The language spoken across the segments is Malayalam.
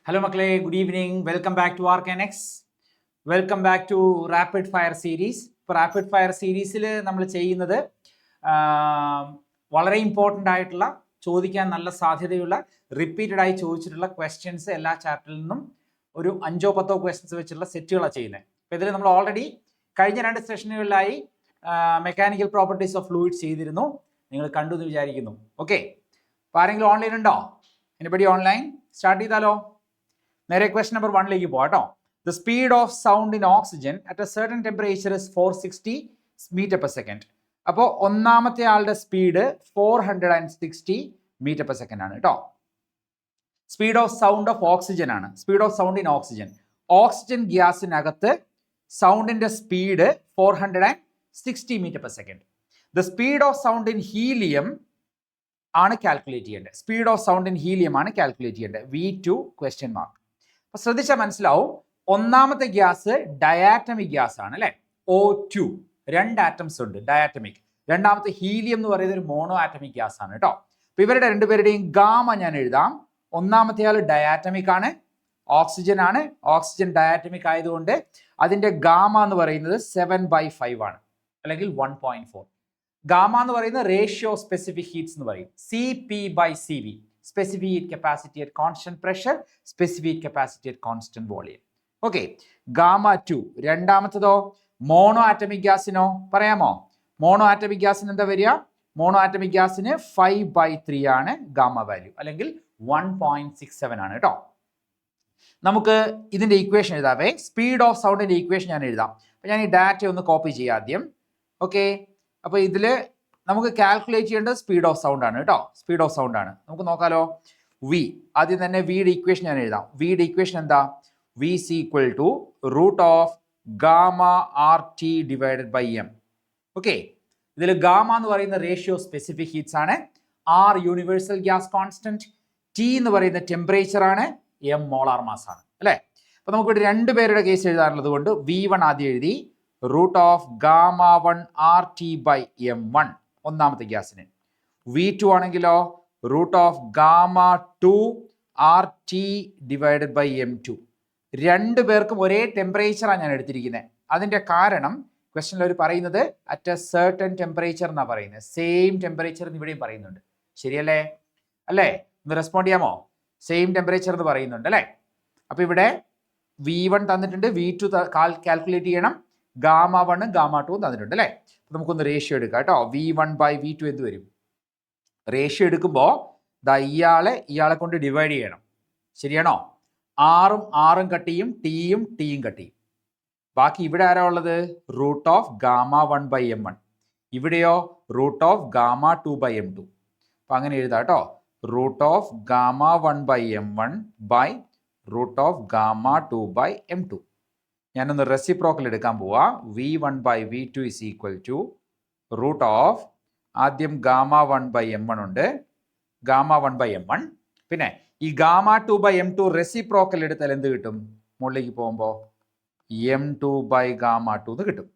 ഹലോ മക്കളെ, good evening. Welcome back to Arcanex. Welcome back to rapid fire series. ഇപ്പോൾ റാപ്പിഡ് ഫയർ സീരീസിൽ നമ്മൾ ചെയ്യുന്നത് വളരെ ഇമ്പോർട്ടൻ്റ് ആയിട്ടുള്ള, ചോദിക്കാൻ നല്ല സാധ്യതയുള്ള, റിപ്പീറ്റഡ് ആയി ചോദിച്ചിട്ടുള്ള ക്വസ്റ്റ്യൻസ് എല്ലാ ചാപ്റ്ററിൽ നിന്നും ഒരു 5-10 ക്വസ്റ്റ്യൻസ് വെച്ചിട്ടുള്ള സെറ്റുകളാണ് ചെയ്യുന്നത്. അപ്പോൾ ഇതിൽ നമ്മൾ ഓൾറെഡി കഴിഞ്ഞ 2 സെഷനുകളിലായി മെക്കാനിക്കൽ പ്രോപ്പർട്ടീസ് ഓഫ് ഫ്ലൂയിഡ്സ് ചെയ്തിരുന്നു. നിങ്ങൾ കണ്ടു എന്ന് വിചാരിക്കുന്നു. ഓക്കെ, അപ്പോൾ ആരെങ്കിലും ഓൺലൈൻ ഉണ്ടോ? Anybody online? സ്റ്റാർട്ട് ചെയ്താലോ? നേരെ ക്വസ്റ്റ്യൻ നമ്പർ 1ലേക്ക് പോകാം കേട്ടോ. The speed of sound in oxygen at a certain temperature is 460 metre per second. അപ്പോൾ ഒന്നാമത്തെ ആളുടെ സ്പീഡ് 460 മീറ്റർ പെർ സെക്കൻഡ് ആണ് കേട്ടോ. Speed of sound of oxygen ആണ്. Speed of sound in oxygen. Oxygen ഗ്യാസിനകത്ത് സൗണ്ടിന്റെ speed 460 metre per second. The speed of sound in helium ആണ് കാൽക്കുലേറ്റ് ചെയ്യേണ്ടത്. Speed of sound in helium ആണ് കാൽക്കുലേറ്റ് ചെയ്യേണ്ടത്. V2 question mark. അപ്പൊ ശ്രദ്ധിച്ചാൽ മനസ്സിലാവും, ഒന്നാമത്തെ ഗ്യാസ് ഡയാറ്റമിക് ഗ്യാസ് ആണ് അല്ലെ, O2. 2 ആറ്റംസ് ഉണ്ട്, ഡയാറ്റമിക്. രണ്ടാമത്തെ ഹീലിയം എന്ന് പറയുന്നത് ഒരു മോണോ ആറ്റമിക് ഗ്യാസ് ആണ് കേട്ടോ. അപ്പൊ ഇവരുടെ രണ്ടുപേരുടെയും ഗാമ ഞാൻ എഴുതാം. ഒന്നാമത്തെ ആൾ ഡയാറ്റമിക് ആണ്, ഓക്സിജൻ ആണ്. ഓക്സിജൻ ഡയാറ്റമിക് ആയതുകൊണ്ട് അതിന്റെ ഗാമ എന്ന് പറയുന്നത് 7/5 ആണ്, അല്ലെങ്കിൽ 1.4. ഗാമ എന്ന് പറയുന്ന റേഷ്യോ സ്പെസിഫിക് ഹീറ്റ്സ് എന്ന് പറയും. CP/CV, specific heat capacity at constant pressure, specific capacity at constant volume. Okay, gamma 2. രണ്ടാമത്തതോ മോണോ ആറ്റമിക് ഗ്യാസിനോ പറയാമോ? മോണോ ആറ്റമിക് ഗ്യാസിന് എന്താ വരിക? മോണോ ആറ്റമിക് ഗ്യാസിന് 5/3 ആണ് ഗാമ വാല്യൂ, അല്ലെങ്കിൽ 1.67 ആണ് കേട്ടോ. നമുക്ക് ഇതിന്റെ ഇക്വേഷൻ എഴുതാവേ. സ്പീഡ് ഓഫ് സൗണ്ടിന്റെ ഇക്വേഷൻ ഞാൻ എഴുതാം. അപ്പൊ ഞാൻ ഈ ഡാറ്റ ഒന്ന് കോപ്പി ചെയ്യാം ആദ്യം. ഓക്കെ, അപ്പോൾ ഇതിൽ നമുക്ക് കാൽക്കുലേറ്റ് ചെയ്യേണ്ടത് സ്പീഡ് ഓഫ് സൗണ്ട് ആണ് കേട്ടോ. സ്പീഡ് ഓഫ് സൗണ്ട് ആണ്. നമുക്ക് നോക്കാലോ. വി, ആദ്യം തന്നെ വിയുടെ ഇക്വേഷൻ ഞാൻ എഴുതാം. വിയുടെ ഇക്വേഷൻ എന്താ? V is equal to root of gamma RT divided by M. Okay, ഇതിൽ ഗാമ എന്ന് പറയുന്ന റേഷ്യോ സ്പെസിഫിക് ഹീറ്റ്സ് ആണ്, R universal gas constant, T എന്ന് പറയുന്ന ടെമ്പറേച്ചർ ആണ്, M മോളാർ മാസ് ആണ് അല്ലേ. അപ്പൊ നമുക്ക് ഇവിടെ രണ്ടുപേരുടെ കേസ് എഴുതാനുള്ളത് കൊണ്ട് V1 ആദ്യം എഴുതി. Root of gamma 1 RT by M1 ഒന്നാമത്തെ ഗ്യാസിന്. V2 ആണെങ്കിലോ root of gamma 2 RT divided by M2. രണ്ടു പേർക്കും ഒരേ ടെമ്പറേച്ചറാണ് ഞാൻ എടുത്തിരിക്കുന്നത്. അതിന്റെ കാരണം ക്വസ്റ്റനിൽ അവർ പറയുന്നത് അറ്റ് എ സർട്ടൻ ടെമ്പറേച്ചർ എന്നാണ് പറയുന്നത്. സെയിം ടെമ്പറേച്ചർ എന്ന് ഇവിടെയും പറയുന്നുണ്ട്. ശരിയല്ലേ? അല്ലേ? ഒന്ന് റെസ്പോണ്ട് ചെയ്യാമോ? സെയിം ടെമ്പറേച്ചർ എന്ന് പറയുന്നുണ്ട് അല്ലേ. അപ്പൊ ഇവിടെ V1 തന്നിട്ടുണ്ട്, V2 കാൽക്കുലേറ്റ് ചെയ്യണം, ഗാമ 1 ഗാമ 2 തന്നിട്ടുണ്ട് അല്ലേ. നമുക്കൊന്ന് റേഷ്യോ എടുക്കാം കേട്ടോ. V1/V2 എന്ത് വരും? റേഷ്യോ എടുക്കുമ്പോൾ ഇയാളെ കൊണ്ട് ഡിവൈഡ് ചെയ്യണം. ശരിയാണോ? ആറും കട്ട് ചെയ്യും, ടിയും കട്ട് ചെയ്യും. ബാക്കി ഇവിടെ ആരാ ഉള്ളത്? Root of gamma 1/M1. ഇവിടെയോ റൂട്ട് ഓഫ് ഗാമ 2/M2. അപ്പൊ അങ്ങനെ എഴുതാം കേട്ടോ. Root of gamma 1/M1 by root of gamma 2/M2. ഞാനൊന്ന് റെസിപ്രോക്കൽ എടുക്കാൻ പോവാ. V1/V2 is equal to root of, ആദ്യം ഗാമ 1/M1 ഉണ്ട്, ഗാമ 1/M1. പിന്നെ ഈ ഗാമ 2/M2 റെസിപ്രോക്കൽ എടുത്താൽ എന്ത് കിട്ടും? മുകളിലേക്ക് പോകുമ്പോൾ M2/ഗാമ 2 എന്ന് കിട്ടും.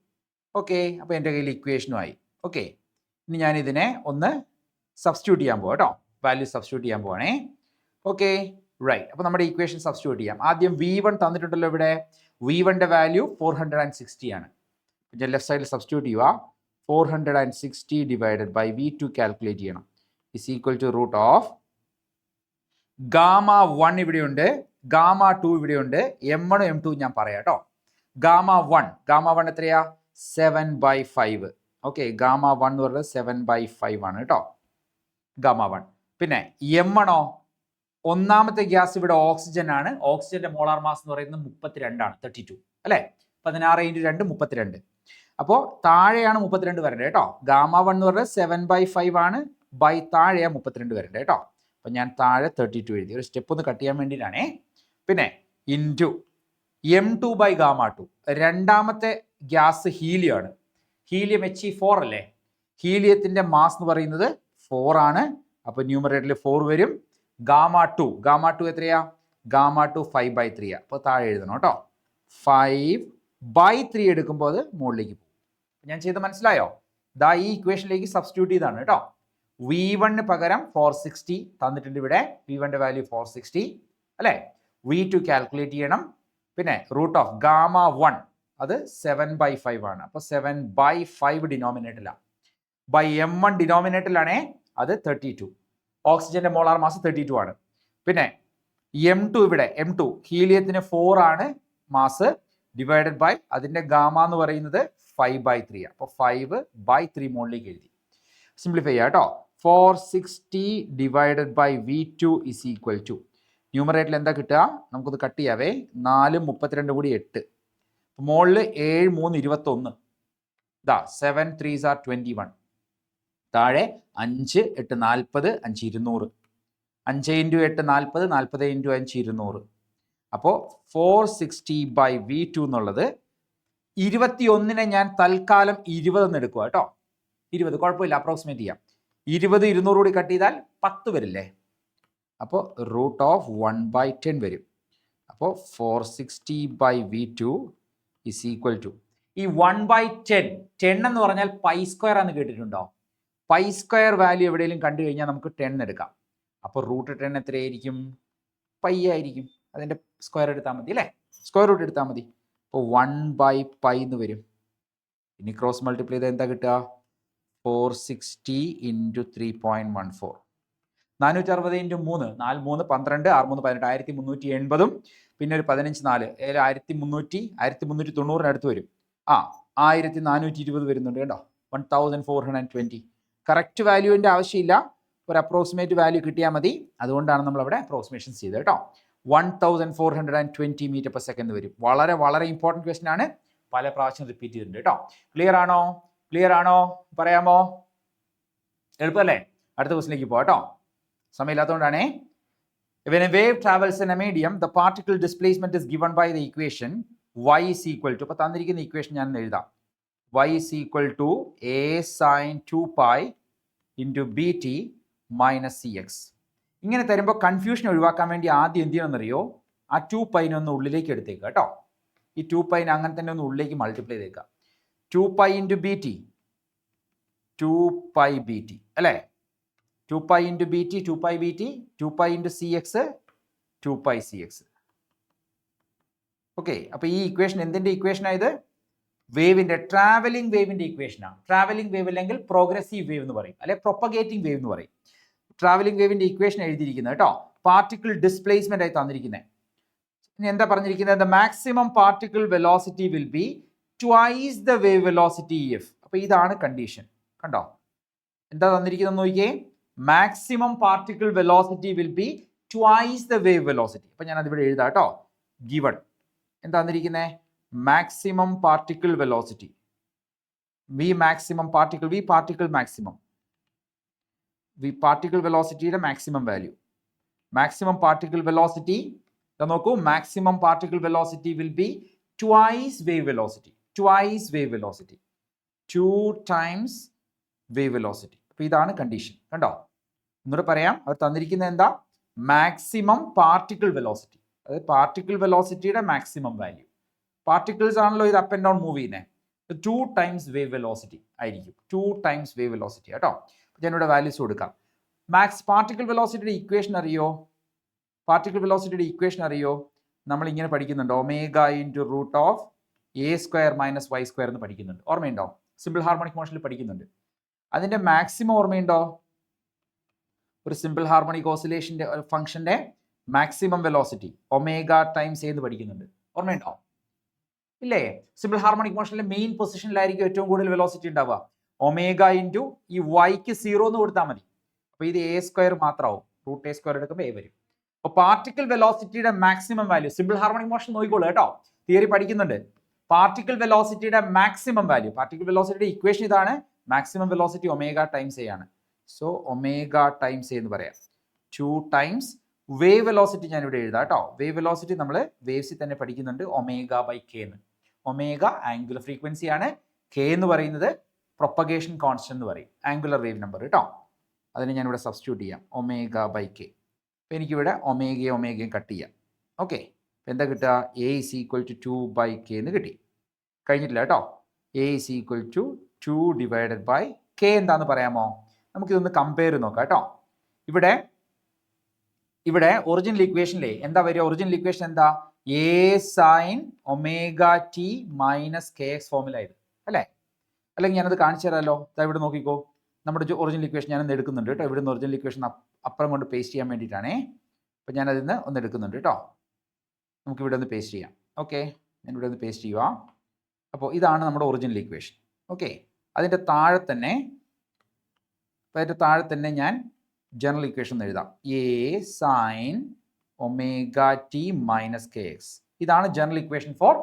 ഓക്കെ, അപ്പോൾ എൻ്റെ കയ്യിൽ ഇക്വേഷനുമായി. ഓക്കെ, ഇനി ഞാൻ ഇതിനെ ഒന്ന് സബ്സ്റ്റിറ്റ്യൂട്ട് ചെയ്യാൻ പോവാം കേട്ടോ. വാല്യൂ സബ്സ്റ്റിറ്റ്യൂട്ട് ചെയ്യാൻ പോവാണേ. Okay, right. അപ്പോൾ നമ്മുടെ ഇക്വേഷൻ സബ്സ്റ്റിറ്റ്യൂട്ട് ചെയ്യാം. ആദ്യം V1 തന്നിട്ടുണ്ടല്ലോ ഇവിടെ. V1ന്റെ വാല്യൂ 460 ആണ്. ഞാൻ ലെഫ്റ്റ് സൈഡിൽ സബ്സ്റ്റിറ്റ്യൂട്ട് ചെയ്യുക. 460 ഡിവൈഡഡ് ബൈ V2 കാൽക്കുലേറ്റ് ചെയ്യണം. Is equal to root of gamma 1 ഇവിടെയുണ്ട്, ഗാമ 2 ഇവിടെയുണ്ട്, M1 M2 ഞാൻ പറയാം കേട്ടോ. ഗാമ 1 എത്രയാ? 7/5. ഓക്കെ, ഗാമ 1 എന്ന് പറയുന്നത് 7/5 ആണ് കേട്ടോ, ഗാമ 1. പിന്നെ M1ഓ, ഒന്നാമത്തെ ഗ്യാസ് ഇവിടെ ഓക്സിജൻ ആണ്. ഓക്സിജന്റെ മോളാർ മാസ് എന്ന് പറയുന്നത് 32 ആണ്, 32 അല്ലേ. 16 × 2 32. അപ്പോൾ താഴെയാണ് 32 വരേണ്ടത് കേട്ടോ. ഗാമ 1 എന്ന് പറയുന്നത് 7/5 ആണ്, ബൈ താഴെയാണ് 32 വരേണ്ടത് കേട്ടോ. അപ്പം ഞാൻ താഴെ 32 എഴുതി. ഒരു സ്റ്റെപ്പ് ഒന്ന് കട്ട് ചെയ്യാൻ വേണ്ടിയിട്ടാണേ. പിന്നെ ഇൻറ്റു M2/ഗാമ 2. രണ്ടാമത്തെ ഗ്യാസ് ഹീലിയം ആണ്. ഹീലിയം He4 അല്ലേ. ഹീലിയത്തിന്റെ മാസ് എന്ന് പറയുന്നത് 4 ആണ്. അപ്പോൾ ന്യൂമറേറ്ററിൽ 4 വരും. ഗാമ 2 എത്രയാ? ഗാമ 2 5/3. അപ്പോൾ താഴെ എഴുതണം കേട്ടോ. 5/3 എടുക്കുമ്പോൾ അത് മുകളിലേക്ക് പോകും. ഞാൻ ചെയ്ത് മനസ്സിലായോ? ദാ ഈ ഇക്വേഷനിലേക്ക് സബ്സ്റ്റിറ്റ്യൂട്ട് ചെയ്താണ് കേട്ടോ. V1 പകരം 460 തന്നിട്ടുണ്ട് ഇവിടെ. V1ന്റെ വാല്യൂ 460 അല്ലേ. V2 കാൽക്കുലേറ്റ് ചെയ്യണം. പിന്നെ റൂട്ട് ഓഫ് γ1 അത് 7/5 ആണ്. അപ്പോൾ 7/5 ഡിനോമിനേറ്ററിലാണ്. ബൈ m1 ഡിനോമിനേറ്ററിലാണേ അത് 32. ഓക്സിജന്റെ മോളാർ മാസ് 32 ആണ്. പിന്നെ m2 ഇവിടെ m2 ഹീലിയത്തിന് 4 ആണ് മാസ് ഡിവൈഡഡ് ബൈ അതിന്റെ ഗാമ എന്ന് പറയുന്നത് 5/3 ആണ്. അപ്പോൾ 5/3 മോളിലേക്ക് എഴുതി. സിംപ്ലിഫൈ ചെയ്യാം കേട്ടോ. 460 divided by V2 is equal to ന്യൂമറേറ്ററിൽ എന്താ കിട്ടുക? നമുക്കത് കട്ട് ചെയ്യാവേ. 4 32 കൂടി 8. മോളിൽ 7 3 21. ഇതാ 7 3s are 21. താഴെ 5 8 40 5 200. 5 × 8 40, 40 × 5 200. അപ്പോൾ 460/V2 എന്നുള്ളത് 21നെ ഞാൻ തൽക്കാലം 20 എന്ന് എടുക്കുക കേട്ടോ. 20 കുഴപ്പമില്ല, അപ്രോക്സിമേറ്റ് ചെയ്യാം. 20 200 കൂടി കട്ട് ചെയ്താൽ 10 വരില്ലേ? അപ്പോൾ റൂട്ട് ഓഫ് 1/10 വരും. അപ്പോൾ 460/V2 ഇസ് ഈക്വൽ ടു ഈ 1/10. 10 എന്ന് പറഞ്ഞാൽ π² ആണെന്ന് കേട്ടിട്ടുണ്ടോ? π² വാല്യൂ എവിടെയെങ്കിലും കണ്ടു കഴിഞ്ഞാൽ നമുക്ക് 10 എടുക്കാം. അപ്പോൾ റൂട്ട് 10 എത്രയായിരിക്കും? π ആയിരിക്കും. അതിൻ്റെ സ്ക്വയർ എടുത്താൽ മതി അല്ലേ? സ്ക്വയർ റൂട്ട് എടുത്താൽ മതി. അപ്പോൾ 1/π എന്ന് വരും. ഇനി ക്രോസ് മൾട്ടിപ്ലൈ ചെയ്താൽ എന്താ കിട്ടുക? 460 × 3.14. 460 × 3 4 3 12 6 3 18 1380. പിന്നെ ഒരു 15 4 1390 അടുത്ത് വരും. 1420 വരുന്നുണ്ട് കേട്ടോ. 1420. കറക്റ്റ് വാല്യൂവിൻ്റെ ആവശ്യമില്ല, ഒരു അപ്രോക്സിമേറ്റ് വാല്യൂ കിട്ടിയാൽ മതി. അതുകൊണ്ടാണ് നമ്മൾ അവിടെ അപ്രോക്സിമേഷൻസ് ചെയ്തത് കേട്ടോ. 1420 m/s വരും. വളരെ വളരെ ഇമ്പോർട്ടൻറ്റ് ക്വസ്റ്റൻ ആണ്. പല പ്രാവശ്യം റിപ്പീറ്റ് ചെയ്തിട്ടുണ്ട് കേട്ടോ. ക്ലിയർ ആണോ പറയാമോ? എളുപ്പമല്ലേ? അടുത്ത ക്വസ്റ്റിലേക്ക് പോകാം കേട്ടോ. സമയമില്ലാത്തതുകൊണ്ടാണേ. When a wave travels in a medium, the particle displacement is given by the equation y is equal to, അപ്പോൾ തന്നിരിക്കുന്ന ഇക്വേഷൻ ഞാൻ എഴുതാം. y is equal to a sin 2π into bt minus cx. ഇങ്ങനെ തരുമ്പോൾ കൺഫ്യൂഷൻ ഒഴിവാക്കാൻ വേണ്ടി ആദ്യം എന്ത് ചെയ്യണമെന്നറിയോ? ആ 2π ഒന്ന് ഉള്ളിലേക്ക് എടുത്തേക്കുക കേട്ടോ. ഈ 2π അങ്ങനെ തന്നെ ഒന്ന് ഉള്ളിലേക്ക് മൾട്ടിപ്ലൈ ചെയ്തേക്കുക. 2π into bt 2πbt അല്ലേ? 2π into bt 2πbt, 2π into cx 2πcx. Okay, അപ്പോൾ ഈ ഇക്വേഷൻ എന്തിൻ്റെ ഇക്വേഷനാണ്? ഇത് വേവിൻ്റെ, ട്രാവലിംഗ് വേവിൻ്റെ ഇക്വേഷനാണ്. ട്രാവലിംഗ് വേവ് അല്ലെങ്കിൽ പ്രോഗ്രസീവ് വേവ് എന്ന് പറയും, അല്ലെ പ്രൊപ്പഗേറ്റിംഗ് വേവ് എന്ന് പറയും. ട്രാവലിംഗ് വേവിൻ്റെ ഇക്വേഷൻ എഴുതിയിരിക്കുന്നത് കേട്ടോ. പാർട്ടിക്കിൾ ഡിസ്പ്ലേസ്മെന്റ് ആയി തന്നിരിക്കുന്നത്. ഇനി എന്താ പറഞ്ഞിരിക്കുന്നത്? The maximum particle velocity will be twice the wave velocity F. അപ്പോൾ ഇതാണ് കണ്ടീഷൻ. കണ്ടോ എന്താ തന്നിരിക്കുന്നത് നോക്കിയേ? Maximum particle velocity will be twice the wave velocity. അപ്പം ഞാൻ അതിവിടെ എഴുതാം കേട്ടോ. ഗിവൺ എന്താ തന്നിരിക്കുന്നത്? Maximum particle velocity, V maximum particle, V particle maximum, V particle വെലോസിറ്റിയുടെ maximum value. Maximum particle velocity നോക്കൂ. Maximum particle velocity will be twice wave velocity. Twice wave velocity, 2 times wave velocity. അപ്പോൾ ഇതാണ് കണ്ടീഷൻ. കണ്ടോ? ഒന്നുകൂടെ പറയാം. അവർ തന്നിരിക്കുന്നത് എന്താ? മാക്സിമം പാർട്ടിക്കിൾ വെലോസിറ്റി, അതായത് പാർട്ടിക്കിൾ വെലോസിറ്റിയുടെ മാക്സിമം വാല്യൂ. പാർട്ടിക്കിൾസ് ആണല്ലോ ഇത് അപ്പ് ആൻഡ് ഡൗൺ മൂവ് ചെയ്യുന്നത്. 2 times വേവ് വെലോസിറ്റി ആയിരിക്കും. 2 times വേവ് വെലോസിറ്റി കേട്ടോ. ഞാനിവിടെ വാല്യൂസ് കൊടുക്കാം. പാർട്ടിക്കിൾ വെലോസിറ്റിയുടെ ഇക്വേഷൻ അറിയോ? പാർട്ടിക്കിൾ വെലോസിറ്റിയുടെ ഇക്വേഷൻ അറിയോ? നമ്മൾ ഇങ്ങനെ പഠിക്കുന്നുണ്ട്. Omega into root of a² - y² എന്ന് പഠിക്കുന്നുണ്ട്. ഓർമ്മയുണ്ടോ? സിമ്പിൾ ഹാർമോണിക് മോഷനിൽ പഠിക്കുന്നുണ്ട്. അതിൻ്റെ മാക്സിമം ഓർമ്മയുണ്ടോ? ഒരു സിമ്പിൾ ഹാർമോണിക് ഓസിലേഷൻ്റെ ഫംഗ്ഷൻ്റെ മാക്സിമം വെലോസിറ്റി ഒമേഗ ടൈംസ് എന്ന് പഠിക്കുന്നുണ്ട്. ഓർമ്മയുണ്ടോ? ഇല്ലേ? സിമ്പിൾ ഹാർമോണിക് മോഷനിലെ മെയിൻ പൊസിഷനിലായിരിക്കും ഏറ്റവും കൂടുതൽ വെലോസിറ്റി ഉണ്ടാവുക. ഒമേഗ ഇൻറ്റു ഈ വൈക്ക് 0 എന്ന് കൊടുത്താൽ മതി. അപ്പോൾ ഇത് a² മാത്രമാവും. റൂട്ട് a² എടുക്കുമ്പോൾ a വരും. അപ്പോൾ പാർട്ടിക്കിൾ വെലോസിറ്റിയുടെ maximum value, simple harmonic motion നോക്കിക്കോളൂ കേട്ടോ. തിയറി പഠിക്കുന്നുണ്ട്. പാർട്ടിക്കിൾ വെലോസിറ്റിയുടെ മാക്സിമം വാല്യൂ, പാർട്ടിക്കിൾ വെലോസിറ്റിയുടെ ഇക്വേഷൻ ഇതാണ്. Maximum velocity omega times A ആണ്. സോ ഒമേഗ ടൈംസ് എ എന്ന് പറയാം. 2 times വേവ് വെലോസിറ്റി ഞാൻ ഇവിടെ എഴുതാം കേട്ടോ. വേവ് വെലോസിറ്റി നമ്മൾ വേവ്സിൽ തന്നെ പഠിക്കുന്നുണ്ട്. ω/k എന്ന്. ഒമേഗ ആംഗുലർ ഫ്രീക്വൻസി ആണ്. k എന്ന് പറയുന്നത് പ്രൊപ്പഗേഷൻ കോൺസ്റ്റന്റ് എന്ന് പറയും. ആംഗുലർ വേവ് നമ്പർ കേട്ടോ. അതിനെ ഞാനിവിടെ സബ്സ്റ്റിറ്റ്യൂട്ട് ചെയ്യാം. ω/k. അപ്പോൾ എനിക്കിവിടെ ഒമേഗയും കട്ട് ചെയ്യാം. ഓക്കെ, എന്താ കിട്ടുക? a = 2/k എന്ന് കിട്ടി. കഴിഞ്ഞിട്ടില്ല കേട്ടോ. a = 2 divided by k എന്താന്ന് പറയാമോ? നമുക്കിതൊന്ന് കമ്പയർ നോക്കാം കേട്ടോ. ഇവിടെ ഇവിടെ ഒറിജിനൽ ഇക്വേഷനിലെ എന്താ വരിക? ഒറിജിനൽ ഇക്വേഷൻ എന്താ? A sine omega T minus K X ഫോമിലായത് അല്ലേ? അല്ലെങ്കിൽ ഞാനത് കാണിച്ചു തരാമല്ലോ. ഇവിടെ നോക്കിക്കോ, നമ്മുടെ ഒറിജിനൽ ഇക്വേഷൻ ഞാനൊന്ന് എടുക്കുന്നുണ്ട് കേട്ടോ. ഇവിടെ നിന്ന് ഒറിജിനൽ ഇക്വേഷൻ അപ്പുറം കൊണ്ട് പേസ്റ്റ് ചെയ്യാൻ വേണ്ടിയിട്ടാണേ. അപ്പം ഞാനതിൽ നിന്ന് ഒന്ന് എടുക്കുന്നുണ്ട് കേട്ടോ. നമുക്ക് ഇവിടെ ഒന്ന് പേസ്റ്റ് ചെയ്യാം. ഓക്കെ, ഞാൻ ഇവിടെ ഒന്ന് പേസ്റ്റ് ചെയ്യുക. അപ്പോൾ ഇതാണ് നമ്മുടെ ഒറിജിനൽ ഇക്വേഷൻ. ഓക്കെ, അതിൻ്റെ താഴെ തന്നെ ഞാൻ ജനറൽ ഇക്വേഷൻ എഴുതാം. A sine omega T minus K X. ഇതാണ് general equation for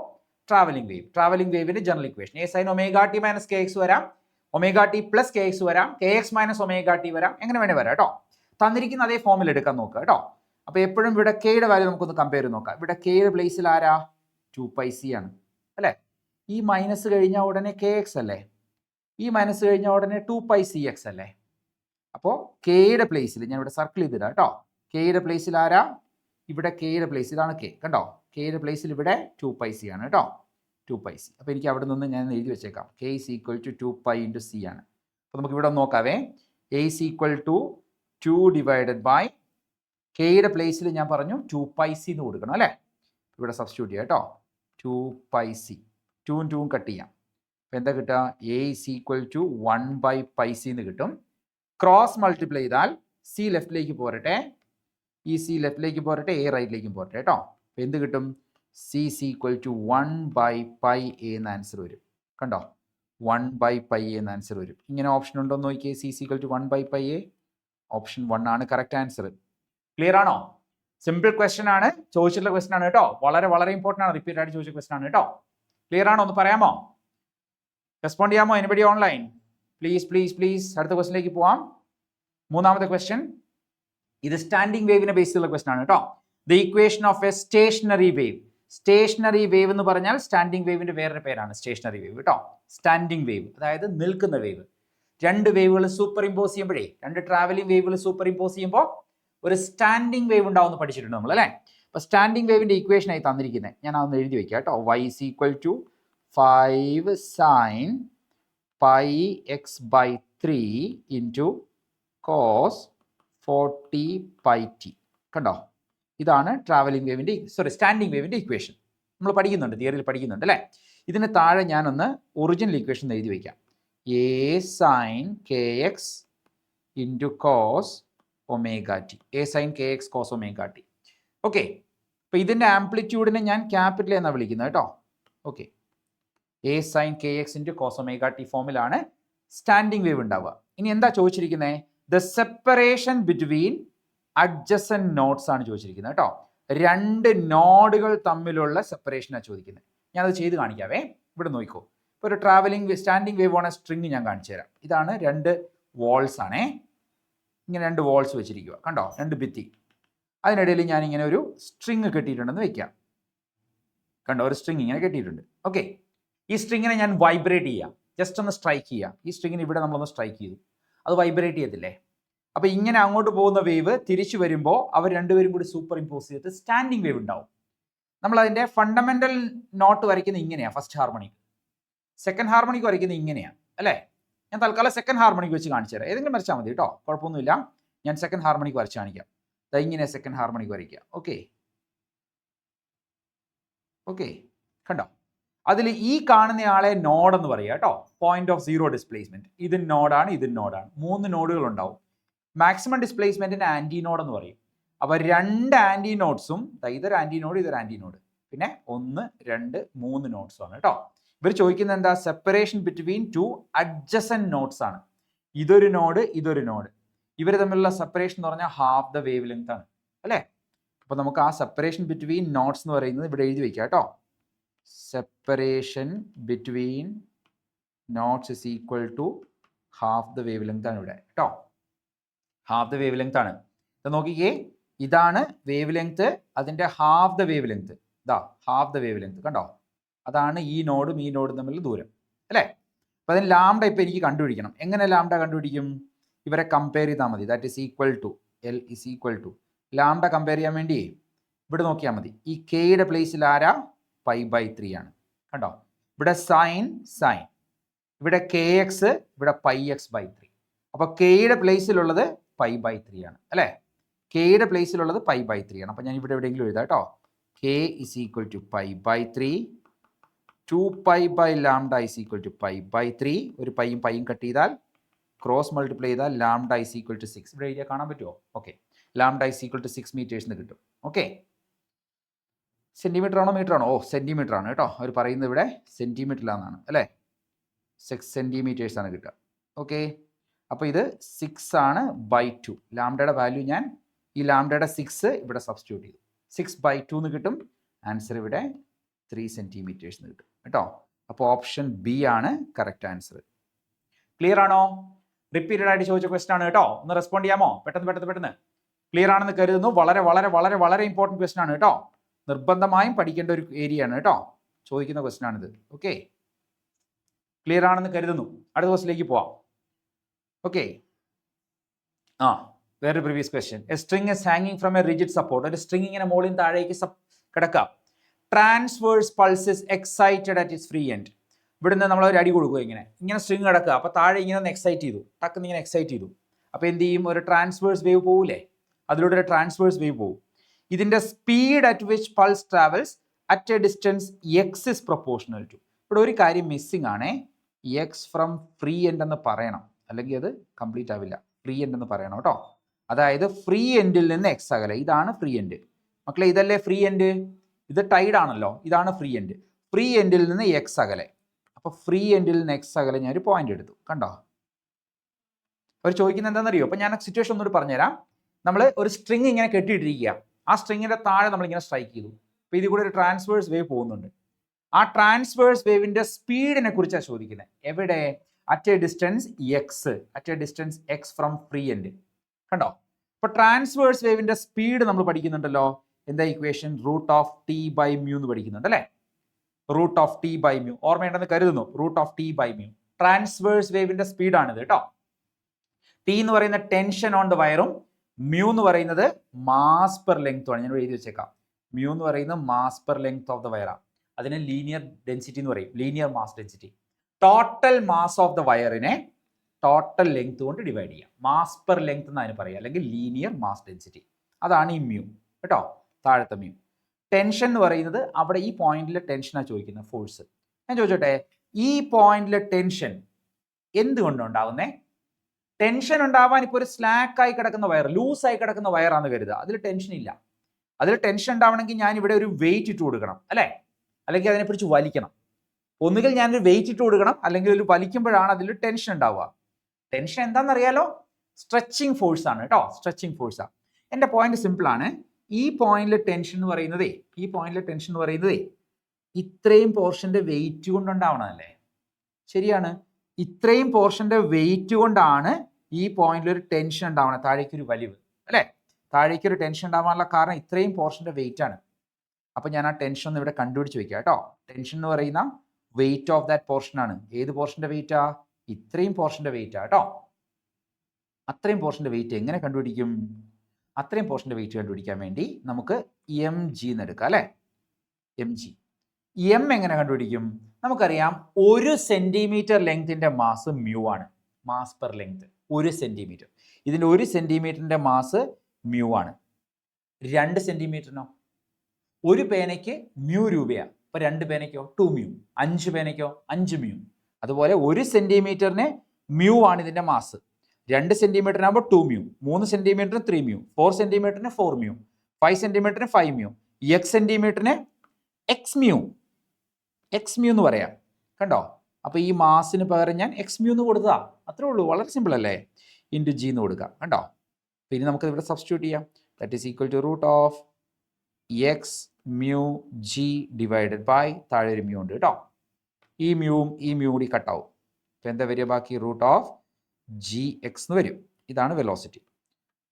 travelling wave. Travelling വേവിന്റെ general equation A sine omega T minus K X വരാം, omega T plus K X വരാം, K X minus omega T വരാം, എങ്ങനെ വേണേ വരാം കേട്ടോ. തന്നിരിക്കുന്ന അതേ ഫോമിൽ എടുക്കാൻ നോക്കുക കേട്ടോ. അപ്പോൾ എപ്പോഴും ഇവിടെ കെയുടെ വാല്യൂ നമുക്കൊന്ന് കമ്പയർ ചെയ്ത് നോക്കാം. ഇവിടെ കെയുടെ പ്ലേസിൽ ആരാ? 2πc ആണ് അല്ലേ? ഈ മൈനസ് കഴിഞ്ഞാൽ ഉടനെ കെ എക്സ് അല്ലേ? ഈ മൈനസ് കഴിഞ്ഞാൽ ഉടനെ 2πcx അല്ലേ? അപ്പോൾ കെയുടെ പ്ലേസിൽ ഞാൻ ഇവിടെ സർക്കിൾ ചെയ്തിടാം കേട്ടോ. കെയുടെ പ്ലേസിൽ ആരാ? ഇവിടെ കെയുടെ പ്ലേസ് ഇതാണ് കെ, കണ്ടോ? കെയുടെ പ്ലേസിൽ ഇവിടെ 2πc ആണ് കേട്ടോ, 2πc. അപ്പോൾ എനിക്ക് അവിടെ നിന്ന് ഞാൻ എഴുതി വെച്ചേക്കാം. K is equal to 2π × c ആണ്. അപ്പോൾ നമുക്ക് ഇവിടെ നോക്കാവേ. A is equal to 2 divided by കെയുടെ പ്ലേസിൽ ഞാൻ പറഞ്ഞു 2πc എന്ന് കൊടുക്കണം അല്ലേ? ഇവിടെ സബ്സ്റ്റിറ്റ്യൂട്ട് ചെയ്യാം കേട്ടോ. 2πc, 2ഉം 2ഉം കട്ട് ചെയ്യാം. അപ്പോൾ എന്താ കിട്ടുക? A is equal to 1/πc എന്ന് കിട്ടും. ക്രോസ് മൾട്ടിപ്ലൈ ചെയ്താൽ സി ലെഫ്റ്റിലേക്ക് പോരട്ടെ, ഈ സി ലെഫ്റ്റിലേക്ക് പോരട്ടെ, എ റൈറ്റിലേക്കും പോരട്ടെ കേട്ടോ. അപ്പോൾ എന്ത് കിട്ടും? C is equal to 1/πa എന്ന ആൻസർ വരും. കണ്ടോ? 1/πa എന്ന ആൻസർ വരും. ഇങ്ങനെ ഓപ്ഷൻ ഉണ്ടോ എന്ന് നോക്കിയേ. C is equal to 1/πa. Option 1 ആണ് കറക്റ്റ് ആൻസർ. ക്ലിയർ ആണോ? സിമ്പിൾ ക്വസ്റ്റൻ ആണ്, ചോദിച്ചിട്ടുള്ള ക്വസ്റ്റൻ ആണ് കേട്ടോ. വളരെ വളരെ ഇമ്പോർട്ടൻ്റ് ആണ്, റിപ്പീറ്റ് ആയിട്ട് ചോദിച്ച ക്വസ്റ്റൻ ആണ് കേട്ടോ. ക്ലിയർ ആണോ? ഒന്ന് പറയാമോ? റെസ്പോണ്ട് ചെയ്യാമോ? Anybody online? Please please please. അടുത്ത ക്വസ്റ്റിലേക്ക് പോവാം. മൂന്നാമത്തെ ക്വസ്റ്റ്യൻ, ഇത് സ്റ്റാൻഡിംഗ് വേവിനെ ബേസ് ചെയ്തുള്ള ക്വസ്റ്റൻ ആണ് കേട്ടോ. The equation of a stationary wave. Stationary wave എന്ന് പറഞ്ഞാൽ സ്റ്റാൻഡിംഗ് വേവിന്റെ വേറൊരു പേരാണ് സ്റ്റേഷനറി വേവ് കേട്ടോ. സ്റ്റാൻഡിംഗ് വേവ് അതായത് നിൽക്കുന്ന വേവ്. രണ്ട് വേവുകൾ സൂപ്പർ ഇമ്പോസ് ചെയ്യുമ്പോഴേ, രണ്ട് ട്രാവലിംഗ് വേവുകൾ സൂപ്പർ ഇമ്പോസ് ചെയ്യുമ്പോൾ ഒരു സ്റ്റാൻഡിംഗ് വേവ് ഉണ്ടാവുമെന്ന് പഠിച്ചിട്ടുണ്ട് നമ്മൾ അല്ലേ? അപ്പോൾ സ്റ്റാൻഡിംഗ് വേവിന്റെ ഇക്വേഷനായി തന്നിരിക്കുന്നത് ഞാൻ അതൊന്ന് എഴുതി വെക്കാം കേട്ടോ. y is equal to 5 sin πx/3 into cos 40πt. കണ്ടോ? ഇതാണ് ട്രാവലിംഗ് വേവിന്റെ സ്റ്റാൻഡിംഗ് വേവിന്റെ ഇക്വേഷൻ. നമ്മൾ പഠിക്കുന്നുണ്ട്, തിയറിയിൽ പഠിക്കുന്നുണ്ട് അല്ലേ? ഇതിന് താഴെ ഞാനൊന്ന് ഒറിജിനൽ ഇക്വേഷൻ എഴുതി വയ്ക്കാം. a sin kx into cos omega t. a sin kx cos omega t. Okay, അപ്പോൾ ഇതിൻ്റെ ആംപ്ലിറ്റ്യൂഡിനെ ഞാൻ ക്യാപിറ്റൽ എന്നാണ് വിളിക്കുന്നത് കേട്ടോ. Okay, a sin kx into cos omega t ഫോമിലാണ് സ്റ്റാൻഡിംഗ് വേവ് ഉണ്ടാവുക. ഇനി എന്താ ചോദിച്ചിരിക്കുന്നത്? The separation between adjacent nodes ആണ് ചോദിച്ചിരിക്കുന്നത് കേട്ടോ. രണ്ട് നോഡുകൾ തമ്മിലുള്ള സെപ്പറേഷനാണ് ചോദിക്കുന്നത്. ഞാനത് ചെയ്ത് കാണിക്കാവേ. ഇവിടെ നോക്കിക്കോ. ഇപ്പോൾ ഒരു travelling standing wave on string ഞാൻ കാണിച്ചു തരാം. ഇതാണ് രണ്ട് വാൾസ് ആണേ. ഇങ്ങനെ രണ്ട് വാൾസ് വെച്ചിരിക്കുക, കണ്ടോ? രണ്ട് ഭിത്തി. അതിനിടയിൽ ഞാൻ ഇങ്ങനെ ഒരു സ്ട്രിങ് കെട്ടിയിട്ടുണ്ടെന്ന് വെക്കാം. കണ്ടോ? ഒരു സ്ട്രിങ് ഇങ്ങനെ കെട്ടിയിട്ടുണ്ട്. ഓക്കെ, ഈ സ്ട്രിങ്ങിനെ ഞാൻ വൈബ്രേറ്റ് ചെയ്യാം. ജസ്റ്റ് ഒന്ന് സ്ട്രൈക്ക് ചെയ്യാം. ഈ സ്ട്രിങ്ങിന് ഇവിടെ നമ്മളൊന്ന് സ്ട്രൈക്ക് ചെയ്തു, അത് വൈബ്രേറ്റ് ചെയ്യത്തില്ലേ? അപ്പോൾ ഇങ്ങനെ അങ്ങോട്ട് പോകുന്ന വേവ് തിരിച്ചു വരുമ്പോൾ അവർ രണ്ടുപേരും കൂടി സൂപ്പർ ഇമ്പോസ് ചെയ്തിട്ട് സ്റ്റാൻഡിംഗ് വേവ് ഉണ്ടാവും. നമ്മളതിൻ്റെ ഫണ്ടമെൻ്റൽ നോട്ട് വരയ്ക്കുന്നത് ഇങ്ങനെയാണ്. ഫസ്റ്റ് ഹാർമണിക്ക്. സെക്കൻഡ് ഹാർമണിക്ക് വരയ്ക്കുന്നത് ഇങ്ങനെയാണ് അല്ലേ? ഞാൻ തൽക്കാലം സെക്കൻഡ് ഹാർമണിക്ക് വെച്ച് കാണിച്ചു തരാം. ഏതെങ്കിലും വരച്ചാൽ മതി കേട്ടോ, കുഴപ്പമൊന്നുമില്ല. ഞാൻ സെക്കൻഡ് ഹാർമണിക്ക് വരച്ച് കാണിക്കാം. ഇങ്ങനെ സെക്കൻഡ് ഹാർമണിക്ക് വരയ്ക്കുക. ഓക്കെ ഓക്കെ, കണ്ടോ? അതിൽ ഈ കാണുന്നയാളെ നോഡ് എന്ന് പറയുക കേട്ടോ. Point of zero displacement. ഇത് നോഡാണ്, ഇത് നോഡാണ്. 3 നോഡുകൾ ഉണ്ടാവും. മാക്സിമം ഡിസ്പ്ലേസ്മെന്റിന് ആന്റി നോഡ് എന്ന് പറയും. അപ്പോൾ രണ്ട് ആന്റി നോഡ്സും, ഇതൊരു ആന്റി നോഡ്, ഇതൊരു ആന്റി നോഡ്, പിന്നെ 1 2 3 നോഡ്സും ആണ് കേട്ടോ. ഇവർ ചോദിക്കുന്നത് എന്താ? സെപ്പറേഷൻ ബിറ്റ്വീൻ 2 അഡ്ജസൻറ്റ് നോഡ്സ് ആണ്. ഇതൊരു നോഡ്, ഇതൊരു നോഡ്. ഇവർ തമ്മിലുള്ള സെപ്പറേഷൻ എന്ന് പറഞ്ഞാൽ ഹാഫ് ദ വേവ് ലെങ്ത് ആണ് അല്ലേ? അപ്പോൾ നമുക്ക് ആ സെപ്പറേഷൻ ബിറ്റ്വീൻ നോട്ട്സ് എന്ന് പറയുന്നത് ഇവിടെ എഴുതി വയ്ക്കാം കേട്ടോ. Separation between nodes is equal to half the wavelength ആണ് ഇവിടെ കേട്ടോ. ഹാഫ് ദ വേവ് ലെങ്ത് ആണ്. ഇത് നോക്കിക്കേ, ഇതാണ് വേവ് ലെങ്ത്, അതിൻ്റെ ഹാഫ് ദ വേവ് ലെങ്ത്. ഇതാ ഹാഫ് ദ വേവ് ലെങ്ത്, കണ്ടോ? അതാണ് ഈ നോഡും ഈ നോഡും തമ്മിലുള്ള ദൂരം അല്ലേ? അപ്പോൾ അതിന് ലാംഡ ഇപ്പോൾ എനിക്ക് കണ്ടുപിടിക്കണം. എങ്ങനെ ലാംഡ കണ്ടുപിടിക്കും? ഇവരെ കമ്പയർ ചെയ്താൽ മതി. That is equal to L is equal to lambda compare ചെയ്യാൻ വേണ്ടി ഇവിടെ നോക്കിയാൽ മതി. ഈ കെയുടെ പ്ലേസിൽ ആരാ? π/3 ആണ്. കണ്ടോ? ഇവിടെ സൈൻ, ഇവിടെ കെ എക്സ്, ഇവിടെ πx/3. അപ്പോൾ കെയുടെ പ്ലേസിലുള്ളത് π/3 ആണ് അല്ലേ? കെയുടെ പ്ലേസിലുള്ളത് π/3 ആണ്. അപ്പോൾ ഞാൻ ഇവിടെ എവിടെയെങ്കിലും എഴുതാം കേട്ടോ. k is equal to π/3, 2π/λ is equal to π/3. ഒരു പൈയും പൈയും കട്ട് ചെയ്താൽ ക്രോസ് മൾട്ടിപ്ലൈ ചെയ്താൽ λ is equal to 6. ഇവിടെ എഴുതിയാൽ കാണാൻ പറ്റുമോ? Okay, λ is equal to 6 meters എന്ന് കിട്ടും. ഓക്കെ, സെൻറ്റിമീറ്റർ ആണോ മീറ്റർ ആണോ? സെൻറ്റിമീറ്റർ ആണ് കേട്ടോ. അവർ പറയുന്നത് ഇവിടെ സെൻറ്റിമീറ്ററിലാണെന്നാണ് അല്ലേ. 6 centimeters ആണ് കിട്ടുക. ഓക്കെ, അപ്പോൾ ഇത് 6 ആണ് /2. ലാംഡയുടെ വാല്യൂ ഞാൻ ഈ ലാംഡയുടെ 6 ഇവിടെ സബ്സ്റ്റിറ്റ്യൂട്ട് ചെയ്തു. 6/2 എന്ന് കിട്ടും. ആൻസർ ഇവിടെ 3 centimeters എന്ന് കിട്ടും കേട്ടോ. അപ്പോൾ ഓപ്ഷൻ ബി ആണ് കറക്റ്റ് ആൻസർ. ക്ലിയർ ആണോ? റിപ്പീറ്റഡ് ആയിട്ട് ചോദിച്ച ക്വസ്റ്റൻ ആണ് കേട്ടോ. ഒന്ന് റെസ്പോണ്ട് ചെയ്യാമോ? പെട്ടെന്ന്. ക്ലിയർ ആണെന്ന് കരുതുന്നു. വളരെ വളരെ വളരെ വളരെ ഇമ്പോർട്ടൻറ്റ് ക്വസ്റ്റൻ ആണ് കേട്ടോ. നിർബന്ധമായും പഠിക്കേണ്ട ഒരു ഏരിയ ആണ് കേട്ടോ. ചോദിക്കുന്ന ക്വസ്റ്റൻ ആണിത്. ഓക്കെ, ക്ലിയർ ആണെന്ന് കരുതുന്നു. അടുത്ത ക്വസ്റ്റിലേക്ക് പോവാം. ഓക്കെ, വേറെ previous question. A string is ഹാങ്ങിങ് ഫ്രം എ റിജിഡ് സപ്പോർട്ട്. ഒരു സ്ട്രിങ് ഇങ്ങനെ മുകളിൽ താഴേക്ക് കിടക്കാം. Transverse pulses excited at its free end. ഇവിടുന്ന് നമ്മൾ ഒരു അടി കൊടുക്കുക. ഇങ്ങനെ സ്ട്രിങ് കിടക്കുക. അപ്പോൾ താഴെ ഇങ്ങനെ ഒന്ന് എക്സൈറ്റ് ചെയ്തു, ടക്കുന്ന് ഇങ്ങനെ എക്സൈറ്റ് ചെയ്തു. അപ്പോൾ എന്ത് ചെയ്യും? ഒരു ട്രാൻസ്വേഴ്സ് വേവ് പോകൂലേ? അതിലൂടെ ഒരു ട്രാൻസ്വേഴ്സ് വേവ് പോകും. ഇതിൻ്റെ speed at which pulse travels at a distance X is proportional to. ഇവിടെ ഒരു കാര്യം മിസ്സിംഗ് ആണ്. എക്സ് ഫ്രം ഫ്രീ എൻഡ് എന്ന് പറയണം, അല്ലെങ്കിൽ അത് കംപ്ലീറ്റ് ആവില്ല. ഫ്രീ എൻഡ് എന്ന് പറയണം കേട്ടോ. അതായത് ഫ്രീ എൻഡിൽ നിന്ന് എക്സ് അകലെ. ഇതാണ് ഫ്രീ എൻഡ് മക്കളെ, ഇതല്ലേ ഫ്രീ എൻഡ്? ഇത് ടൈഡ് ആണല്ലോ, ഇതാണ് ഫ്രീ എൻഡ്. ഫ്രീ എൻഡിൽ നിന്ന് എക്സ് അകലെ. അപ്പോൾ ഫ്രീ എൻഡിൽ നിന്ന് എക്സ് അകലെ ഞാൻ ഒരു പോയിന്റ് എടുത്തു. കണ്ടോ? അവർ ചോദിക്കുന്നത് എന്താണെന്നറിയോ? അപ്പോൾ ഞാൻ സിറ്റുവേഷൻ ഒന്നുകൂടി പറഞ്ഞുതരാം. നമ്മൾ ഒരു സ്ട്രിങ് ഇങ്ങനെ കെട്ടിയിട്ടിരിക്കുക. ആ സ്ട്രിങ്ങിൻ്റെ താഴെ നമ്മളിങ്ങനെ സ്ട്രൈക്ക് ചെയ്തു. അപ്പോൾ ഇതിൽ കൂടെ ഒരു ട്രാൻസ്വേഴ്സ് വേവ് പോകുന്നുണ്ട്. ആ ട്രാൻസ്വേഴ്സ് വേവിൻ്റെ സ്പീഡിനെ കുറിച്ചാണ് ചോദിക്കുന്നത്. എവിടെ? At a distance X. At a distance X from free end. കണ്ടോ? അപ്പോൾ ട്രാൻസ്വേഴ്സ് വേവിൻ്റെ സ്പീഡ് നമ്മൾ പഠിക്കുന്നുണ്ടല്ലോ. എന്താ ഇക്വേഷൻ? √T/μ എന്ന് പഠിക്കുന്നുണ്ട് അല്ലേ. √T/μ ഓർമ്മയുണ്ടെന്ന് കരുതുന്നു. √T/μ ട്രാൻസ്വേഴ്സ് വേവിൻ്റെ സ്പീഡാണിത് കേട്ടോ. ടി എന്ന് പറയുന്ന ടെൻഷൻ ഓൺ ദ വയറും മ്യൂ എന്ന് പറയുന്നത് മാസ് പെർ ലെങ്ത് ആണ്. ഞാൻ എഴുതി വെച്ചേക്കാം. മ്യൂ എന്ന് പറയുന്നത് mass per length of the വയറാണ്. അതിനെ ലീനിയർ ഡെൻസിറ്റി എന്ന് പറയും, linear mass density. Total mass of the വയറിനെ ടോട്ടൽ ലെങ്ത് കൊണ്ട് ഡിവൈഡ് ചെയ്യാം. മാസ് പെർ ലെങ്ത് എന്ന് അതിന് പറയുക, അല്ലെങ്കിൽ ലീനിയർ മാസ് ഡെൻസിറ്റി. അതാണ് ഈ മ്യൂ കേട്ടോ, താഴത്തെ മ്യൂ. ടെൻഷൻ എന്ന് പറയുന്നത് അവിടെ ഈ പോയിന്റിലെ ടെൻഷനാണ് ചോദിക്കുന്നത്, ഫോഴ്സ്. ഞാൻ ചോദിച്ചോട്ടെ, ഈ പോയിന്റിലെ ടെൻഷൻ എന്തുകൊണ്ടുണ്ടാവുന്നേ? ടെൻഷൻ ഉണ്ടാവാൻ ഇപ്പോൾ ഒരു സ്ലാക്കായി കിടക്കുന്ന വയർ, ലൂസായി കിടക്കുന്ന വയറാണെന്ന് കരുതുക. അതിൽ ടെൻഷൻ ഇല്ല. അതിൽ ടെൻഷൻ ഉണ്ടാവണമെങ്കിൽ ഞാൻ ഇവിടെ ഒരു വെയിറ്റ് ഇട്ട് കൊടുക്കണം അല്ലേ, അല്ലെങ്കിൽ അതിനെ പിടിച്ച് വലിക്കണം. ഒന്നുകിൽ ഞാനൊരു വെയിറ്റ് ഇട്ട് കൊടുക്കണം, അല്ലെങ്കിൽ ഒരു വലിക്കുമ്പോഴാണ് അതിൽ ടെൻഷൻ ഉണ്ടാവുക. ടെൻഷൻ എന്താണെന്നറിയാലോ? സ്ട്രെച്ചിങ് ഫോഴ്സ് ആണ് കേട്ടോ, സ്ട്രെച്ചിങ് ഫോഴ്സാണ്. എൻ്റെ പോയിന്റ് സിമ്പിളാണ്. ഈ പോയിന്റിലെ ടെൻഷൻ എന്ന് പറയുന്നതേ ഇത്രയും പോർഷൻ്റെ വെയിറ്റ് കൊണ്ടുണ്ടാവണമല്ലേ? ശരിയാണ്. ഇത്രയും പോർഷൻ്റെ വെയിറ്റ് കൊണ്ടാണ് ഈ പോയിന്റിൽ ഒരു ടെൻഷൻ ഉണ്ടാവണം, താഴേക്കൊരു വലിവ് അല്ലേ. താഴേക്കൊരു ടെൻഷൻ ഉണ്ടാവാനുള്ള കാരണം ഇത്രയും പോർഷൻ്റെ വെയിറ്റ് ആണ്. അപ്പോൾ ഞാൻ ആ ടെൻഷൻ ഒന്ന് ഇവിടെ കണ്ടുപിടിച്ച് വെക്കാം കേട്ടോ. ടെൻഷൻ എന്ന് പറയുന്ന വെയിറ്റ് ഓഫ് ദാറ്റ് പോർഷൻ ആണ്. ഏത് പോർഷൻ്റെ വെയിറ്റാ? ഇത്രയും പോർഷൻ്റെ വെയിറ്റാ കേട്ടോ. അത്രയും പോർഷൻ്റെ വെയിറ്റ് എങ്ങനെ കണ്ടുപിടിക്കും? അത്രയും പോർഷൻ്റെ വെയിറ്റ് കണ്ടുപിടിക്കാൻ വേണ്ടി നമുക്ക് mg എന്ന് എടുക്കാം അല്ലേ. mg. m എങ്ങനെ കണ്ടുപിടിക്കും? നമുക്കറിയാം 1 സെന്റിമീറ്റർ ലെങ്തിൻ്റെ മാസ് മ്യൂ ആണ്. Mass per length 1 centimetre. ഇതിൻ്റെ 1 സെന്റിമീറ്ററിൻ്റെ മാസ് മ്യൂ ആണ്. 2 സെന്റിമീറ്ററിനോ? ഒരു പേനയ്ക്ക് മ്യൂ രൂപയാണ്. അപ്പോൾ 2 പേനയ്ക്കോ 2 മ്യൂ. 5 പേനയ്ക്കോ 5 മ്യൂ. അതുപോലെ 1 സെന്റിമീറ്ററിന് മ്യൂ ആണ് ഇതിൻ്റെ mass. 2 സെന്റിമീറ്ററിനാകുമ്പോൾ 2 mu, 3 സെന്റിമീറ്ററിന് 3 mu, 4 സെന്റിമീറ്ററിന് 4 mu, 5 സെന്റിമീറ്ററിന് 5 mu, x സെന്റിമീറ്ററിന് x mu എന്ന് പറയാം. കണ്ടോ? അപ്പോൾ ഈ മാസിന് പകരം ഞാൻ x മ്യൂ എന്ന് കൊടുത്തതാ. അത്രേ ഉള്ളൂ, വളരെ സിമ്പിൾ അല്ലേ. ഇൻറ്റു ജി എന്ന് കൊടുക്കാം. കണ്ടോ? പിന്നെ നമുക്ക് ഇവിടെ സബ്സ്റ്റിറ്റ്യൂട്ട് ചെയ്യാം. That is equal to √x mu G divided by താഴെ ഒരു മ്യൂ ഉണ്ട് കേട്ടോ. ഈ മ്യൂ കൂടി കട്ടാവും. അപ്പോൾ എന്താ വരിക? ബാക്കി √gx എന്ന് വരും. ഇതാണ് വെലോസിറ്റി.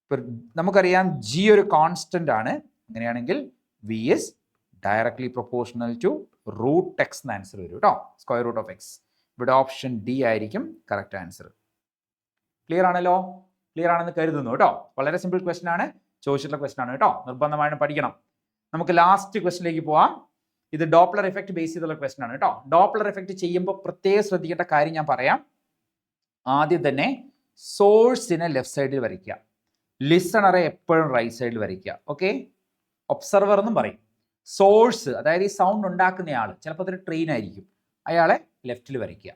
ഇപ്പം നമുക്കറിയാം ജി ഒരു കോൺസ്റ്റന്റ് ആണ്. അങ്ങനെയാണെങ്കിൽ V is directly proportional to √x എന്ന് ആൻസർ വരും കേട്ടോ. Square root of x. ഇവിടെ ഓപ്ഷൻ ഡി ആയിരിക്കും കറക്റ്റ് ആൻസർ. ക്ലിയർ ആണല്ലോ? ക്ലിയർ ആണെന്ന് കരുതുന്നു കേട്ടോ. വളരെ സിമ്പിൾ ക്വസ്റ്റൻ ആണ്, ചോദിച്ചിട്ടുള്ള ക്വസ്റ്റൻ ആണ് കേട്ടോ. നിർബന്ധമായിട്ടും പഠിക്കണം. നമുക്ക് ലാസ്റ്റ് ക്വസ്റ്റിലേക്ക് പോവാം. ഇത് ഡോപ്ലർ എഫക്റ്റ് ബേസ് ചെയ്തുള്ള ക്വസ്റ്റൻ ആണ് കേട്ടോ. ഡോപ്ലർ എഫക്റ്റ് ചെയ്യുമ്പോൾ പ്രത്യേകം ശ്രദ്ധിക്കേണ്ട കാര്യം ഞാൻ പറയാം. ആദ്യം തന്നെ സോഴ്സിനെ ലെഫ്റ്റ് സൈഡിൽ വരയ്ക്കുക. ലിസണറെ എപ്പോഴും റൈറ്റ് സൈഡിൽ വരയ്ക്കുക. ഓക്കെ, ഒബ്സർവർ എന്നും പറയും. സോഴ്സ്, അതായത് ഈ സൗണ്ട് ഉണ്ടാക്കുന്നയാൾ, ചിലപ്പോൾ അതൊരു ട്രെയിൻ ആയിരിക്കും, അയാളെ ലെഫ്റ്റിൽ വരയ്ക്കുക.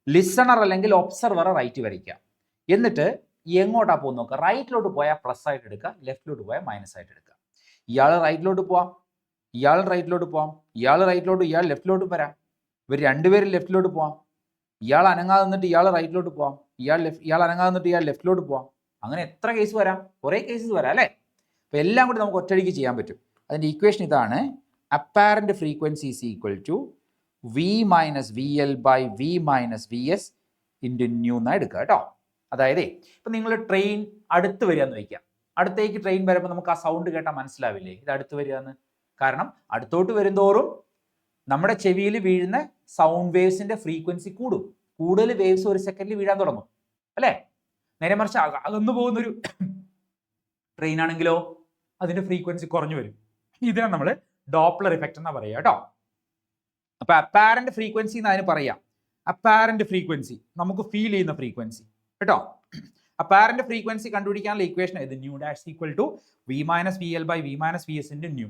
ലിസണർ അല്ലെങ്കിൽ ഒബ്സർവറെ റൈറ്റ് വരയ്ക്കുക. എന്നിട്ട് എങ്ങോട്ടാ പോകുന്ന നോക്കുക. റൈറ്റിലോട്ട് പോയാൽ പ്ലസ് ആയിട്ട് എടുക്കുക, ലെഫ്റ്റിലോട്ട് പോയാൽ മൈനസ് ആയിട്ട് എടുക്കുക. ഇയാൾ റൈറ്റിലോട്ട് പോവാം, ഇയാൾ റൈറ്റിലോട്ട് പോവാം, ഇയാൾ റൈറ്റിലോട്ട്, ഇയാൾ ലെഫ്റ്റിലോട്ട് വരാം. ഇവർ രണ്ടുപേരും ലെഫ്റ്റിലോട്ട് പോവാം. ഇയാൾ അനങ്ങാതെ നിന്നിട്ട് ഇയാൾ റൈറ്റിലോട്ട് പോവാം, ഇയാൾ അനങ്ങാതെ നിന്നിട്ട് ഇയാൾ ലെഫ്റ്റിലോട്ട് പോവാം. അങ്ങനെ എത്ര കേസ് വരാം, കുറേ കേസസ് വരാം അല്ലേ. അപ്പോൾ എല്ലാം കൂടി നമുക്ക് ഒറ്റയടിക്ക് ചെയ്യാൻ പറ്റും. അതിൻ്റെ ഇക്വേഷൻ ഇതാണ്: apparent frequency is equal to V minus V L by V minus V S into nu എന്നാണ് എടുക്കുക കേട്ടോ. അതായത് ഇപ്പം നിങ്ങൾ ട്രെയിൻ അടുത്ത് വരിക എന്ന് വയ്ക്കാം. അടുത്തേക്ക് ട്രെയിൻ വരുമ്പോൾ നമുക്ക് ആ സൗണ്ട് കേട്ടാൽ മനസ്സിലാവില്ലേ ഇത് അടുത്ത് വരിക എന്ന്? കാരണം അടുത്തോട്ട് വരുന്തോറും നമ്മുടെ ചെവിയിൽ വീഴുന്ന സൗണ്ട് വേവ്സിന്റെ ഫ്രീക്വൻസി കൂടും. കൂടുതൽ വേവ്സ് ഒരു സെക്കൻഡിൽ വീഴാൻ തുടങ്ങും അല്ലേ. നേരെ മറിച്ച് അകന്നു പോകുന്നൊരു ട്രെയിൻ ആണെങ്കിലോ അതിന്റെ ഫ്രീക്വൻസി കുറഞ്ഞു വരും. ഇതിനാണ് നമ്മൾ ഡോപ്ലർ ഇഫക്റ്റ് എന്നാ പറയുക കേട്ടോ. അപ്പൊ അപ്പാരന്റ് ഫ്രീക്വൻസി എന്ന് അതിന് പറയാം. അപ്പാരന്റ് ഫ്രീക്വൻസി നമുക്ക് ഫീൽ ചെയ്യുന്ന ഫ്രീക്വൻസി കേട്ടോ. അപ്പാരന്റ് ഫ്രീക്വൻസി കണ്ടുപിടിക്കാനുള്ള ഇക്വേഷൻ ഇത് nu dash equal to V minus V L by V minus V S into nu.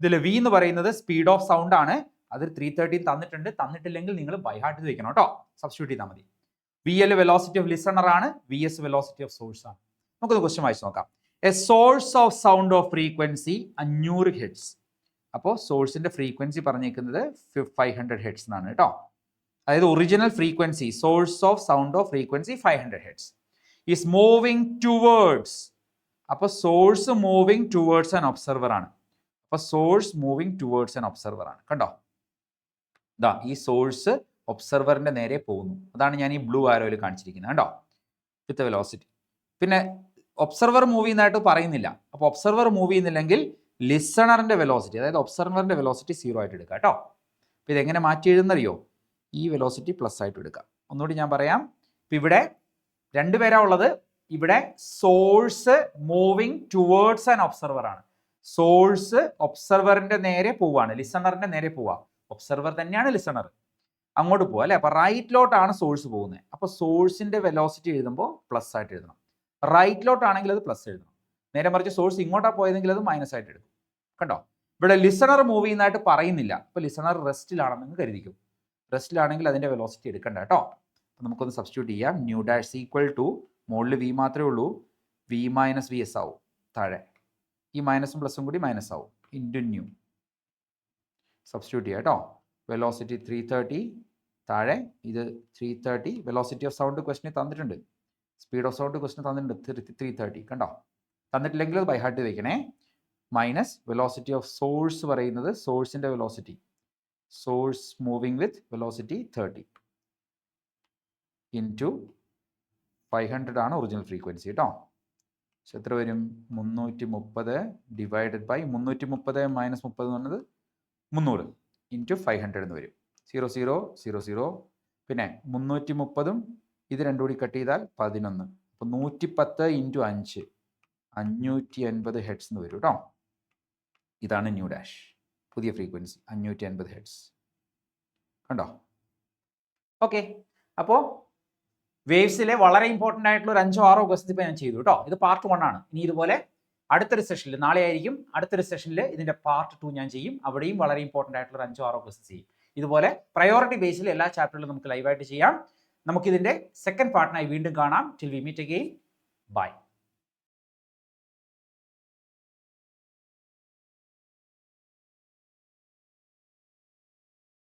ഇതിൽ വി എന്ന് പറയുന്നത് സ്പീഡ് ഓഫ് സൗണ്ട് ആണ്. അത് 313 തന്നിട്ടുണ്ട്. തന്നിട്ടില്ലെങ്കിൽ നിങ്ങൾ ബൈ ഹാർട്ട് ഇത് വെക്കണം കേട്ടോ, സബ്സ്റ്റിറ്റ്യൂട്ട് ചെയ്താൽ മതി. V L velocity of listener ആണ്, V S velocity of source ആണ്. നമുക്കൊന്ന് ക്വസ്റ്റ്യൻ വായിച്ച് നോക്കാം. A source of sound of frequency 500 hertz. അപ്പോൾ സോഴ്സിന്റെ ഫ്രീക്വൻസി പറഞ്ഞേക്കുന്നത് 500 ഹെഡ്സ് എന്നാണ് കേട്ടോ. അതായത് original frequency source of sound of frequency 500 hertz is moving towards. അപ്പോൾ source moving towards an observer ആണ്. അപ്പോൾ source moving towards an observer ആണ്. കണ്ടോ, ഇതാ ഈ സോഴ്സ് ഒബ്സർവറിന്റെ നേരെ പോകുന്നു. അതാണ് ഞാൻ ഈ ബ്ലൂ ആരോയിൽ കാണിച്ചിരിക്കുന്നത് കണ്ടോ, വിത്ത് വെലോസിറ്റി. പിന്നെ ഒബ്സർവർ മൂവ് ചെയ്യുന്നതായിട്ട് പറയുന്നില്ല. അപ്പോൾ ഒബ്സർവർ മൂവ് ചെയ്യുന്നില്ലെങ്കിൽ ലിസണറിന്റെ വെലോസിറ്റി, അതായത് ഒബ്സർവറിന്റെ വെലോസിറ്റി 0 ആയിട്ട് എടുക്കുക കേട്ടോ. അപ്പോൾ ഇതെങ്ങനെ മാറ്റി എഴുതുന്നറിയോ? ഈ വെലോസിറ്റി പ്ലസ് ആയിട്ട് എടുക്കുക. ഒന്നുകൂടി ഞാൻ പറയാം. ഇപ്പം ഇവിടെ രണ്ടുപേരാ ഉള്ളത്. ഇവിടെ source moving towards an observer ആണ്. സോഴ്സ് ഒബ്സർവറിന്റെ നേരെ പോവാണ്, ലിസണറിന്റെ നേരെ പോവാ. ഒബ്സർവർ തന്നെയാണ് ലിസണർ, അങ്ങോട്ട് പോവാ അല്ലേ. അപ്പൊ റൈറ്റിലോട്ടാണ് സോഴ്സ് പോകുന്നത്. അപ്പൊ സോഴ്സിന്റെ വെലോസിറ്റി എഴുതുമ്പോൾ പ്ലസ് ആയിട്ട് എഴുതണം. റൈറ്റിലോട്ടാണെങ്കിൽ അത് പ്ലസ് എഴുതണം. നേരെ മറിച്ച് സോഴ്സ് ഇങ്ങോട്ടാ പോയതെങ്കിൽ അത് മൈനസ് ആയിട്ട് എടുക്കും. കണ്ടോ, ഇവിടെ ലിസണർ മൂവ് ചെയ്യുന്നതായിട്ട് പറയുന്നില്ല. അപ്പൊ ലിസണർ റെസ്റ്റിലാണെന്ന് കരുതിക്കും. റെസ്റ്റിലാണെങ്കിൽ അതിന്റെ വെലോസിറ്റി എടുക്കണ്ട കേട്ടോ. അപ്പൊ നമുക്കൊന്ന് സബ്സ്റ്റിറ്റ്യൂട്ട് ചെയ്യാം. ന്യൂ ഡാഷ് ഈക്വൽ ടു, മുകളിൽ വി മാത്രമേ ഉള്ളൂ, വി മൈനസ് വി എസ് ആവും. താഴെ ഈ മൈനസും പ്ലസും കൂടി മൈനസ് ആവും ഇൻറ്റു ന്യൂ. സബ്സ്റ്റിറ്റ്യൂട്ട് ചെയ്യാം കേട്ടോ. വെലോസിറ്റി 330, താഴെ ഇത് 330. വെലോസിറ്റി ഓഫ് സൗണ്ട് ക്വസ്റ്റിന് തന്നിട്ടുണ്ട്, സ്പീഡ് ഓഫ് സൗണ്ട് ക്വസ്റ്റിന് തന്നിട്ടുണ്ട് 330. കണ്ടോ, തന്നിട്ടില്ലെങ്കിൽ അത് ബൈ ഹാർട്ട് വയ്ക്കണേ. മൈനസ് വെലോസിറ്റി ഓഫ് സോഴ്സ് പറയുന്നത് സോഴ്സിന്റെ velocity, source moving with velocity 30 into 500 ആണ് ഒറിജിനൽ ഫ്രീക്വൻസി കേട്ടോ. എത്ര വരും? 330 ഡിവൈഡഡ് ബൈ 330 മൈനസ് 30 എന്ന് പറഞ്ഞത് 300 ഇൻറ്റു 500 എന്ന് വരും. 0 0 0 0. പിന്നെ 330ഉം ഇത് രണ്ടും കൂടി കട്ട് ചെയ്താൽ 11. അപ്പോൾ 110 ഇൻറ്റു 5 580 ഹെഡ്സ് എന്ന് വരും കേട്ടോ. ഇതാണ് ന്യൂ ഡാഷ്, പുതിയ ഫ്രീക്വൻസി 580 ഹെഡ്സ്. കണ്ടോ? ഓക്കെ. അപ്പോൾ വേവ്സിലെ വളരെ ഇമ്പോർട്ടൻ്റ് ആയിട്ടുള്ള ഒരു 5-6 ക്വസ്റ്റ്യൻസ് ഇപ്പോൾ ഞാൻ ചെയ്തു കേട്ടോ. ഇത് പാർട്ട് 1 ആണ്. ഇനി ഇതുപോലെ അടുത്തൊരു സെഷനിൽ, നാളെ ആയിരിക്കും അടുത്തൊരു സെഷനിൽ ഇതിൻ്റെ പാർട്ട് 2 ഞാൻ ചെയ്യും. അവിടെയും വളരെ ഇമ്പോർട്ടൻ്റ് ആയിട്ടുള്ള 5-6 ക്വസ്റ്റ്യൻസ് ചെയ്യും. ഇതുപോലെ പ്രയോറിറ്റി ബേസിൽ എല്ലാ ചാപ്റ്ററിലും നമുക്ക് ലൈവായിട്ട് ചെയ്യാം. നമുക്കിതിൻ്റെ സെക്കൻഡ് പാർട്ടിനായി വീണ്ടും കാണാം. Till we meet again, by.